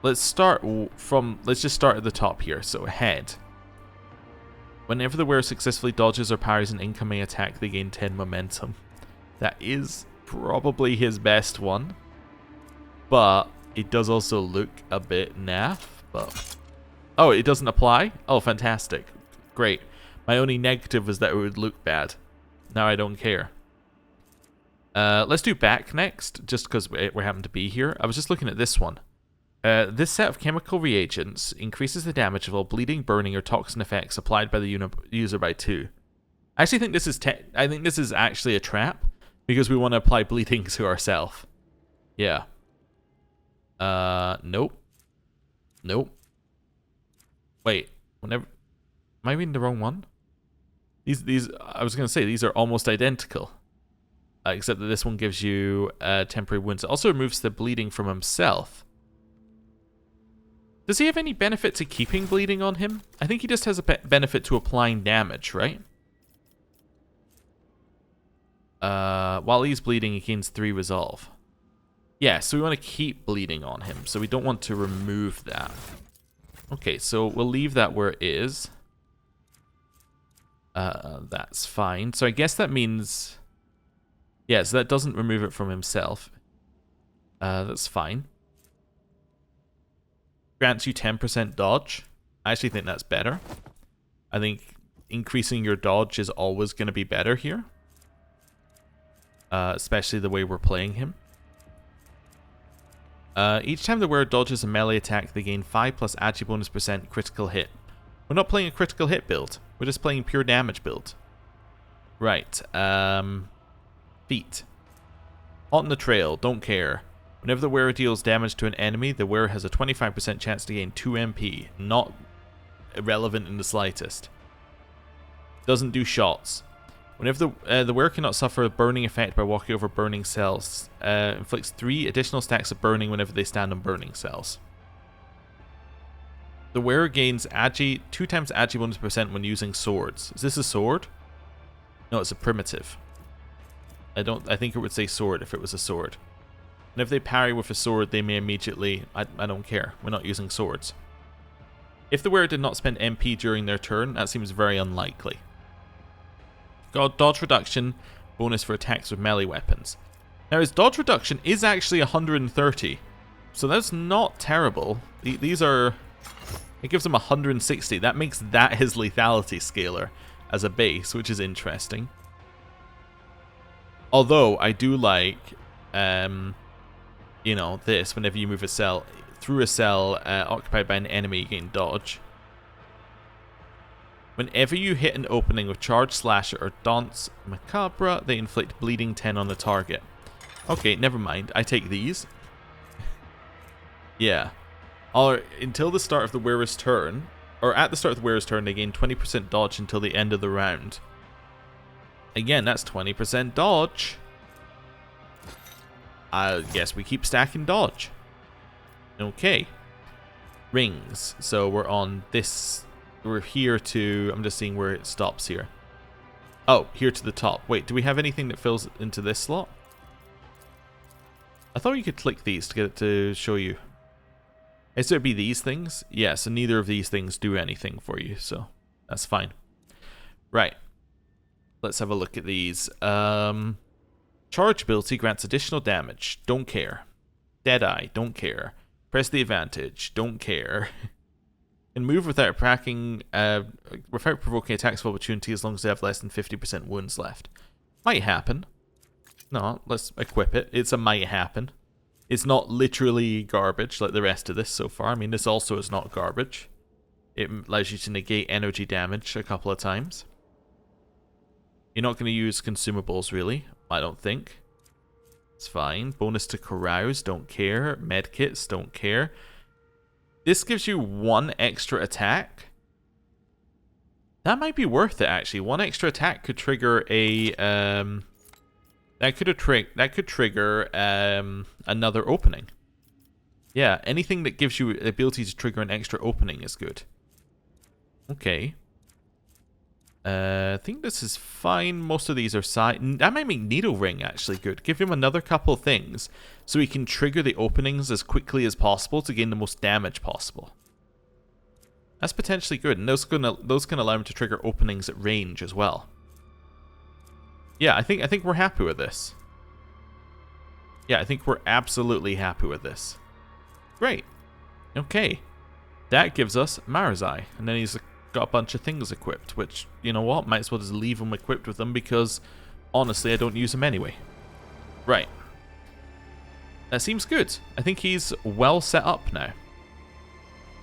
Let's just start at the top here. So head. Whenever the wearer successfully dodges or parries an incoming attack, they gain 10 momentum. That is probably his best one. But it does also look a bit naff. But oh, it doesn't apply? Oh, fantastic. Great. My only negative was that it would look bad. Now I don't care. Let's do back next, just because we happen to be here. I was just looking at this one. This set of chemical reagents increases the damage of all bleeding, burning, or toxin effects applied by the user by 2. I actually think this is I think this is actually a trap because we want to apply bleeding to ourselves. Yeah. Nope. Nope. Wait. Whenever am I reading the wrong one? These I was gonna say these are almost identical, except that this one gives you temporary wounds. It also removes the bleeding from himself. Does he have any benefit to keeping bleeding on him? I think he just has a benefit to applying damage, right? While he's bleeding, he gains 3 resolve. Yeah, so we want to keep bleeding on him, so we don't want to remove that. Okay, so we'll leave that where it is. That's fine. So I guess that means... yeah, so that doesn't remove it from himself. That's fine. Grants you 10% dodge. I actually think that's better. I think increasing your dodge is always going to be better here. Especially the way we're playing him. Each time the wearer dodges a melee attack, they gain 5 plus agi bonus % critical hit. We're not playing a critical hit build. We're just playing pure damage build. Right. Feet. Hot in the trail. Don't care. Whenever the wearer deals damage to an enemy, the wearer has a 25% chance to gain 2 MP. Not irrelevant in the slightest. Doesn't do shots. Whenever the wearer cannot suffer a burning effect by walking over burning cells, inflicts 3 additional stacks of burning whenever they stand on burning cells. The wearer gains agi 2 times agi bonus percent when using swords. Is this a sword? No, it's a primitive. I think it would say sword if it was a sword. And if they parry with a sword, they may immediately... I don't care. We're not using swords. If the wearer did not spend MP during their turn, that seems very unlikely. Got dodge reduction, bonus for attacks with melee weapons. Now his dodge reduction is actually 130, so that's not terrible. These are... It gives him 160. That makes that his lethality scaler as a base, which is interesting. Although, I do like, you know, this. Whenever you move a cell, through a cell occupied by an enemy, you gain dodge. Whenever you hit an opening with Charge, Slasher, or Dance Macabre, they inflict bleeding 10 on the target. Okay, never mind. I take these. Yeah. Or until the start of the wearer's turn, or at the start of the wearer's turn, they gain 20% dodge until the end of the round. Again, that's 20% dodge. I guess we keep stacking dodge. Okay. Rings. So we're on this. We're here to... I'm just seeing where it stops here. Oh, here to the top. Wait, do we have anything that fills into this slot? I thought you could click these to get it to show you. Is there be these things? Yeah, so neither of these things do anything for you, so that's fine. Right. Let's have a look at these. Charge ability grants additional damage. Don't care. Deadeye. Don't care. Press the advantage. Don't care. And move without provoking attacks of opportunity as long as they have less than 50% wounds left. Might happen. No, let's equip it. It's a might happen. It's not literally garbage like the rest of this so far. I mean, this also is not garbage. It allows you to negate energy damage a couple of times. You're not going to use consumables, really. I don't think. It's fine. Bonus to carouse, don't care. Medkits, don't care. This gives you 1 extra attack. That might be worth it, actually. 1 extra attack could trigger a... That could trigger another opening. Yeah, anything that gives you the ability to trigger an extra opening is good. Okay. I think this is fine. Most of these are side. That might make Needle Ring actually good. Give him another couple things so he can trigger the openings as quickly as possible to gain the most damage possible. That's potentially good, and those can allow him to trigger openings at range as well. Yeah, I think we're happy with this. Yeah, I think we're absolutely happy with this. Great. Okay. That gives us Marazhai, and then he's got a bunch of things equipped, which, you know what, might as well just leave them equipped with them because, honestly, I don't use them anyway. Right. That seems good. I think he's well set up now.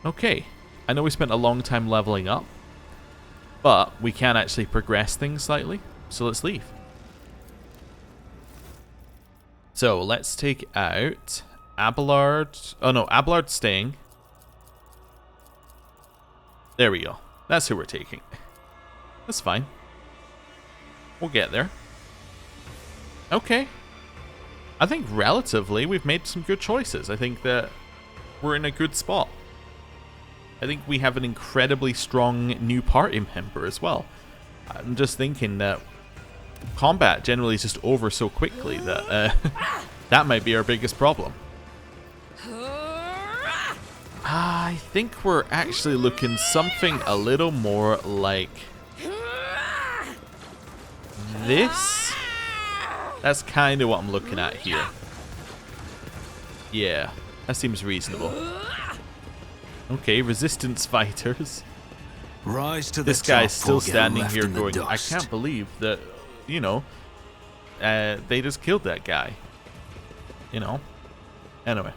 Okay. I know we spent a long time leveling up, but we can actually progress things slightly, so let's leave. So, let's take out Abelard. Oh no, Abelard's staying. There we go. That's who we're taking. That's fine. We'll get there. Okay. I think relatively we've made some good choices. I think that we're in a good spot. I think we have an incredibly strong new party member as well. I'm just thinking that combat generally is just over so quickly that that might be our biggest problem. I think we're actually looking something a little more like this. That's kind of what I'm looking at here. Yeah, that seems reasonable. Okay, resistance fighters. Rise to the this guy's top, still standing here going, I dust. can't believe that, you know, they just killed that guy. You know? Anyway.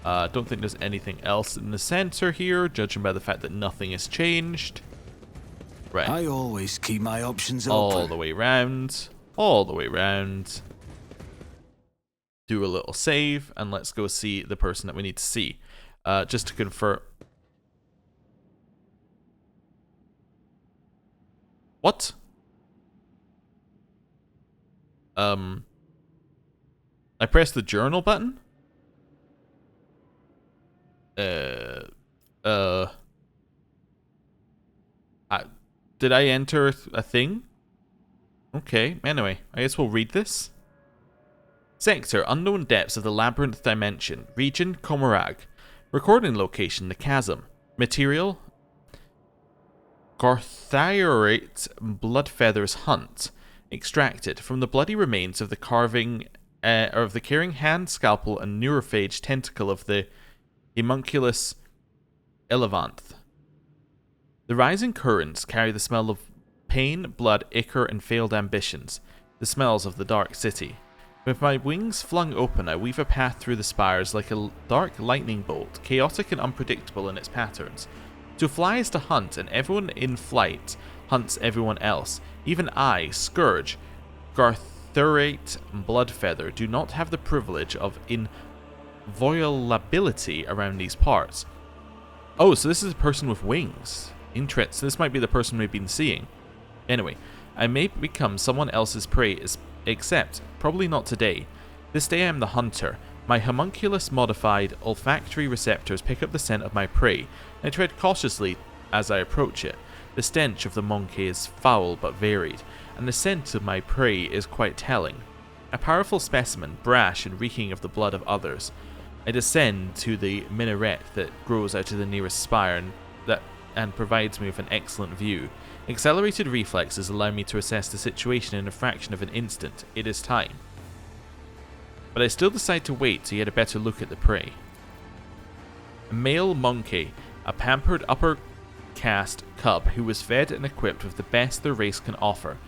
Don't think there's anything else in the center here, judging by the fact that nothing has changed. Right. I always keep my options all open. the way around. All the way around. do a little save, and let's go see the person that we need to see. Just to confirm. What? I pressed the journal button? Did I enter a thing? Okay, anyway, I guess we'll read this. Sector, unknown depths of the labyrinth dimension. Region, Komarag. Recording location, the chasm. Material, Garthiorate Bloodfeather's Hunt. Extracted from the bloody remains of the carving, of the carrying hand, scalpel, and neurophage tentacle of the homunculus Elevanth. The rising currents carry the smell of pain, blood, ichor, and failed ambitions, the smells of the dark city. With my wings flung open, I weave a path through the spires like a dark lightning bolt, chaotic and unpredictable in its patterns. To fly is to hunt, and everyone in flight hunts everyone else. Even I, Scourge, Garthurate, Bloodfeather, do not have the privilege of inviolability around these parts. Oh, so this is a person with wings. Interesting. This might be the person we've been seeing. Anyway, I may become someone else's prey, except probably not today. This day I am the hunter. My homunculus-modified olfactory receptors pick up the scent of my prey, and I tread cautiously as I approach it. The stench of the monkey is foul but varied, and the scent of my prey is quite telling. A powerful specimen, brash and reeking of the blood of others. I descend to the minaret that grows out of the nearest spire and provides me with an excellent view. Accelerated reflexes allow me to assess the situation in a fraction of an instant. It is time. But I still decide to wait to get a better look at the prey. A male monkey, a pampered upper caste cub who was fed and equipped with the best their race can offer.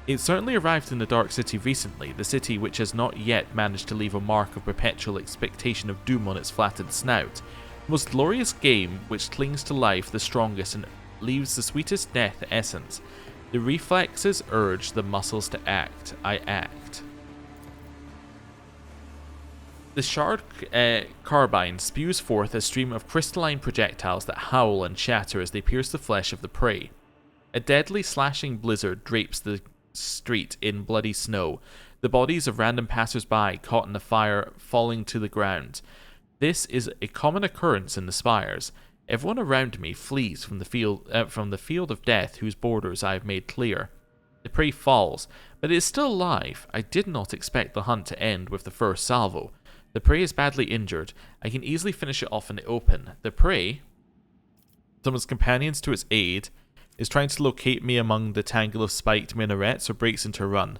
It certainly arrived in the Dark City recently, the city which has not yet managed to leave a mark of perpetual expectation of doom on its flattened snout. The most glorious game which clings to life the strongest and leaves the sweetest death essence. The reflexes urge the muscles to act. I act. The shard carbine spews forth a stream of crystalline projectiles that howl and shatter as they pierce the flesh of the prey. A deadly slashing blizzard drapes the street in bloody snow, the bodies of random passers-by caught in the fire falling to the ground. This is a common occurrence in the spires. Everyone around me flees from the field of death whose borders I have made clear. The prey falls, but it is still alive. I did not expect the hunt to end with the first salvo. The prey is badly injured. I can easily finish it off in the open. The prey, someone's companions to its aid, is trying to locate me among the tangle of spiked minarets or breaks into a run.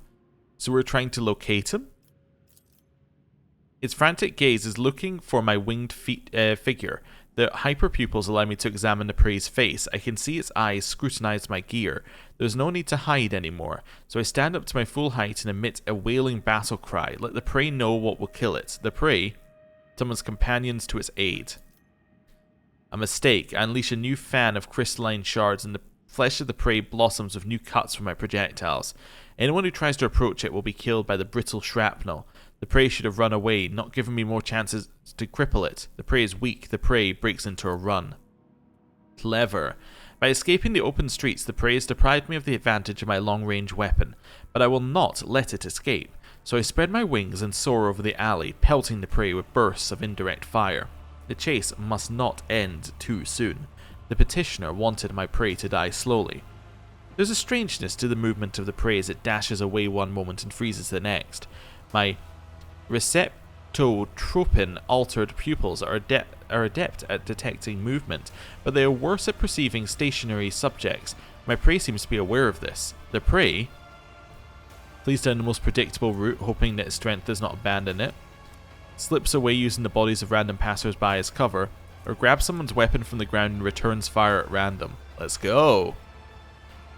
So we're trying to locate him? Its frantic gaze is looking for my winged figure. The hyperpupils allow me to examine the prey's face. I can see its eyes scrutinize my gear. There's no need to hide anymore, so I stand up to my full height and emit a wailing battle cry. Let the prey know what will kill it. The prey summons companions to its aid. A mistake. I unleash a new fan of crystalline shards, and the flesh of the prey blossoms with new cuts from my projectiles. Anyone who tries to approach it will be killed by the brittle shrapnel. The prey should have run away, not giving me more chances to cripple it. The prey is weak. The prey breaks into a run. Clever. By escaping the open streets, the prey has deprived me of the advantage of my long-range weapon, but I will not let it escape. So I spread my wings and soar over the alley, pelting the prey with bursts of indirect fire. The chase must not end too soon. The petitioner wanted my prey to die slowly. There's a strangeness to the movement of the prey as it dashes away one moment and freezes the next. My receptotropin altered pupils are adept at detecting movement, but they are worse at perceiving stationary subjects. My prey seems to be aware of this. The prey flees down the most predictable route, hoping that its strength does not abandon it, slips away using the bodies of random passers-by as cover, or grabs someone's weapon from the ground and returns fire at random. Let's go!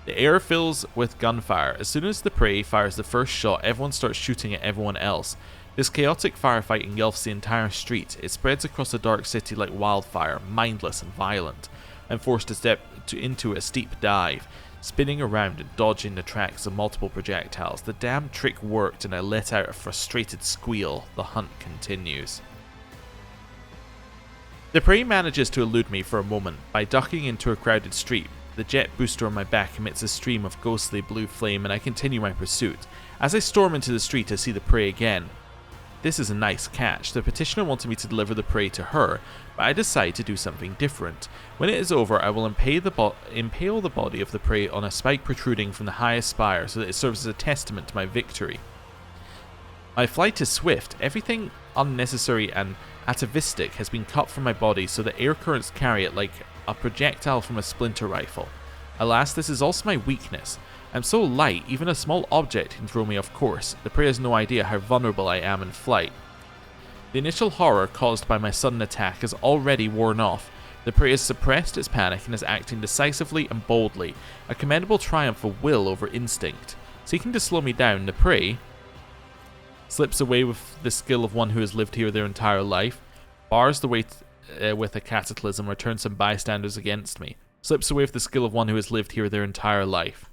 The air fills with gunfire. As soon as the prey fires the first shot, everyone starts shooting at everyone else. This chaotic firefight engulfs the entire street. It spreads across the dark city like wildfire, mindless and violent. I'm forced to step into a steep dive. spinning around and dodging the tracks of multiple projectiles. The damn trick worked and I let out a frustrated squeal. The hunt continues. The prey manages to elude me for a moment by ducking into a crowded street. The jet booster on my back emits a stream of ghostly blue flame and I continue my pursuit. As I storm into the street I see the prey again. This is a nice catch. The petitioner wanted me to deliver the prey to her, but I decide to do something different. When it is over, I will impale the body of the prey on a spike protruding from the highest spire so that it serves as a testament to my victory. My flight is swift. Everything unnecessary and atavistic has been cut from my body so that air currents carry it like a projectile from a splinter rifle. Alas, this is also my weakness. I'm so light, even a small object can throw me off course. The prey has no idea how vulnerable I am in flight. The initial horror caused by my sudden attack is already worn off. The prey has suppressed its panic and is acting decisively and boldly, a commendable triumph of will over instinct. Seeking to slow me down, the prey slips away with the skill of one who has lived here their entire life, bars the way with a cataclysm, or turns some bystanders against me. Slips away with the skill of one who has lived here their entire life.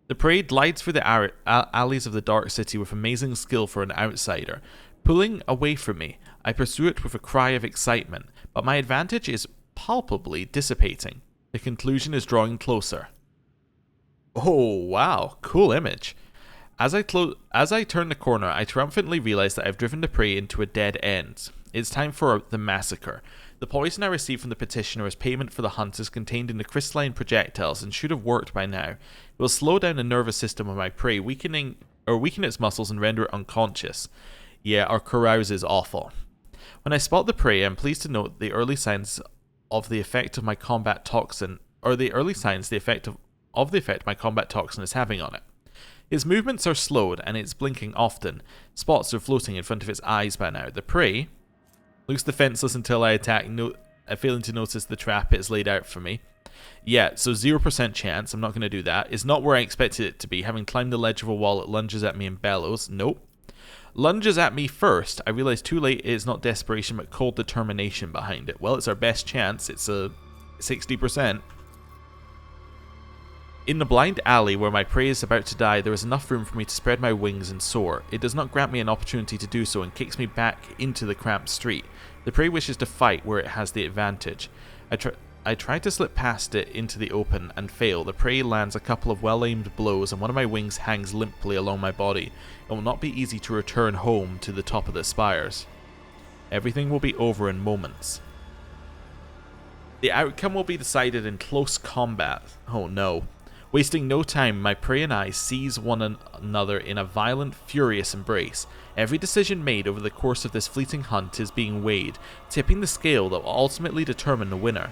The prey glides through the alleys of the dark city with amazing skill for an outsider. Pulling away from me, I pursue it with a cry of excitement, but my advantage is palpably dissipating. The conclusion is drawing closer. Oh wow, cool image. As I turn the corner, I triumphantly realize that I've driven the prey into a dead end. It's time for the massacre. The poison I received from the petitioner as payment for the hunt is contained in the crystalline projectiles and should have worked by now. It will slow down the nervous system of my prey, weaken its muscles and render it unconscious. Yeah, our carouse is awful. When I spot the prey, I'm pleased to note the early signs of the effect of my combat toxin, or the early signs the effect my combat toxin is having on it. Its movements are slowed and it's blinking often. Spots are floating in front of its eyes by now. The prey looks defenseless until I attack, failing to notice the trap it has laid out for me. Yeah, so 0% chance, I'm not going to do that. It's not where I expected it to be. Having climbed the ledge of a wall, it lunges at me and bellows. Nope. Lunges at me first. I realize too late it is not desperation but cold determination behind it. Well, it's our best chance. It's a 60%. In the blind alley where my prey is about to die, there is enough room for me to spread my wings and soar. It does not grant me an opportunity to do so and kicks me back into the cramped street. The prey wishes to fight where it has the advantage. I try to slip past it into the open and fail. The prey lands a couple of well-aimed blows and one of my wings hangs limply along my body. It will not be easy to return home to the top of the spires. Everything will be over in moments. The outcome will be decided in close combat. Oh no. Wasting no time, my prey and I seize one another in a violent, furious embrace. Every decision made over the course of this fleeting hunt is being weighed, tipping the scale that will ultimately determine the winner.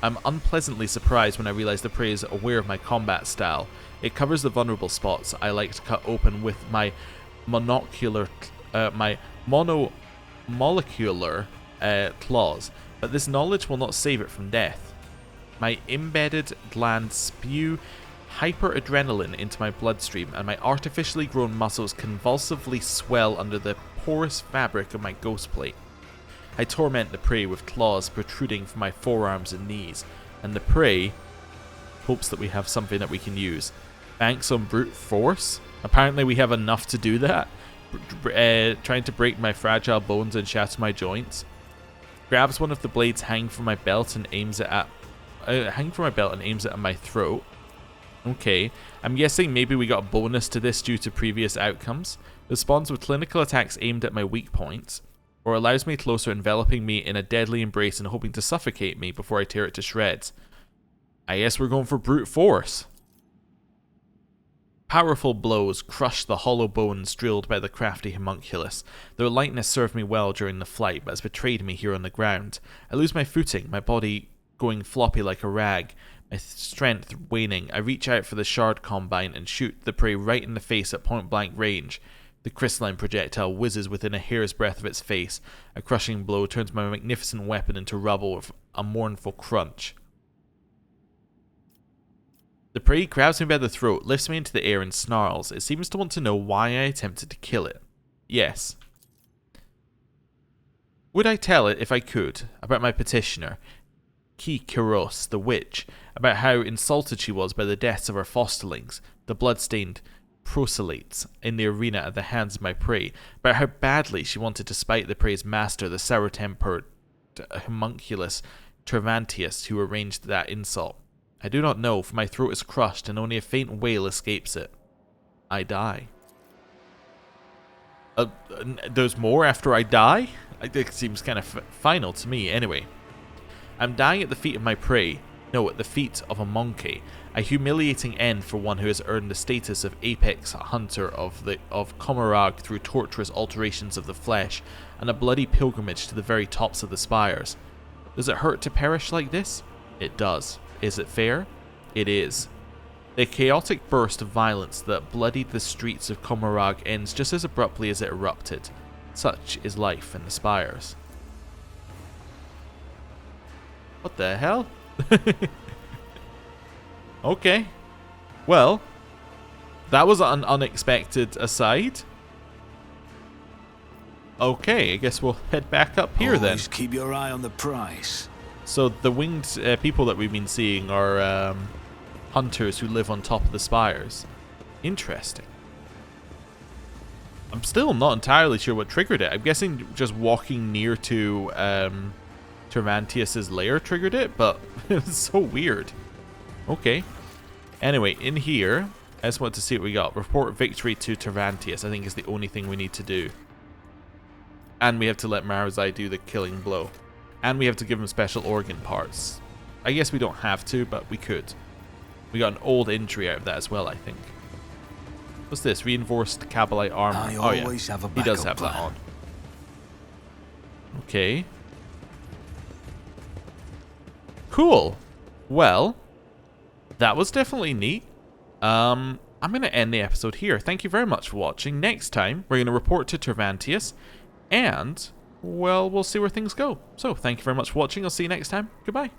I'm unpleasantly surprised when I realize the prey is aware of my combat style. It covers the vulnerable spots I like to cut open with my molecular claws, but this knowledge will not save it from death. My embedded glands spew hyperadrenaline into my bloodstream, and my artificially grown muscles convulsively swell under the porous fabric of my ghost plate. I torment the prey with claws protruding from my forearms and knees, and the prey hopes that we have something that we can use. Banks on brute force? Apparently we have enough to do that. Trying to break my fragile bones and shatter my joints. Grabs one of the blades hanging from my belt and aims it at my throat. Okay, I'm guessing maybe we got a bonus to this due to previous outcomes. Responds with clinical attacks aimed at my weak points, or allows me closer, enveloping me in a deadly embrace and hoping to suffocate me before I tear it to shreds. I guess we're going for brute force. Powerful blows crush the hollow bones drilled by the crafty homunculus. Their lightness served me well during the flight, but has betrayed me here on the ground. I lose my footing, my body going floppy like a rag, my strength waning. I reach out for the shard combine and shoot the prey right in the face at point-blank range. The crystalline projectile whizzes within a hair's breadth of its face. A crushing blow turns my magnificent weapon into rubble with a mournful crunch. The prey grabs me by the throat, lifts me into the air and snarls. It seems to want to know why I attempted to kill it. Yes. Would I tell it if I could about my petitioner? Koronus, the witch, about how insulted she was by the deaths of her fosterlings, the blood-stained proselytes in the arena at the hands of my prey, about how badly she wanted to spite the prey's master, the sour-tempered, homunculus Travantius, who arranged that insult. I do not know, for my throat is crushed and only a faint wail escapes it. I die. There's more after I die? It seems kind of final to me. Anyway, I'm dying at the feet of my prey. No, at the feet of a monkey. A humiliating end for one who has earned the status of apex hunter of Comarag through torturous alterations of the flesh and a bloody pilgrimage to the very tops of the spires. Does it hurt to perish like this? It does. Is it fair? It is. The chaotic burst of violence that bloodied the streets of Comarag ends just as abruptly as it erupted. Such is life in the spires. What the hell? Okay. Well, that was an unexpected aside. Okay, I guess we'll head back up here then. Always keep your eye on the prize. So the winged people that we've been seeing are hunters who live on top of the spires. Interesting. I'm still not entirely sure what triggered it. I'm guessing just walking near to Travantius's lair triggered it, but it's so weird. Okay. Anyway, in here, I just want to see what we got. Report victory to Travantius, I think is the only thing we need to do. And we have to let Marazhai do the killing blow. And we have to give him special organ parts. I guess we don't have to, but we could. We got an old injury out of that as well, I think. What's this? Reinforced Kabbalite armor. Oh yeah, he does have that on. Okay. Cool. Well, that was definitely neat. I'm going to end the episode here. Thank you very much for watching. Next time, we're going to report to Travantius. And, well, we'll see where things go. So, thank you very much for watching. I'll see you next time. Goodbye.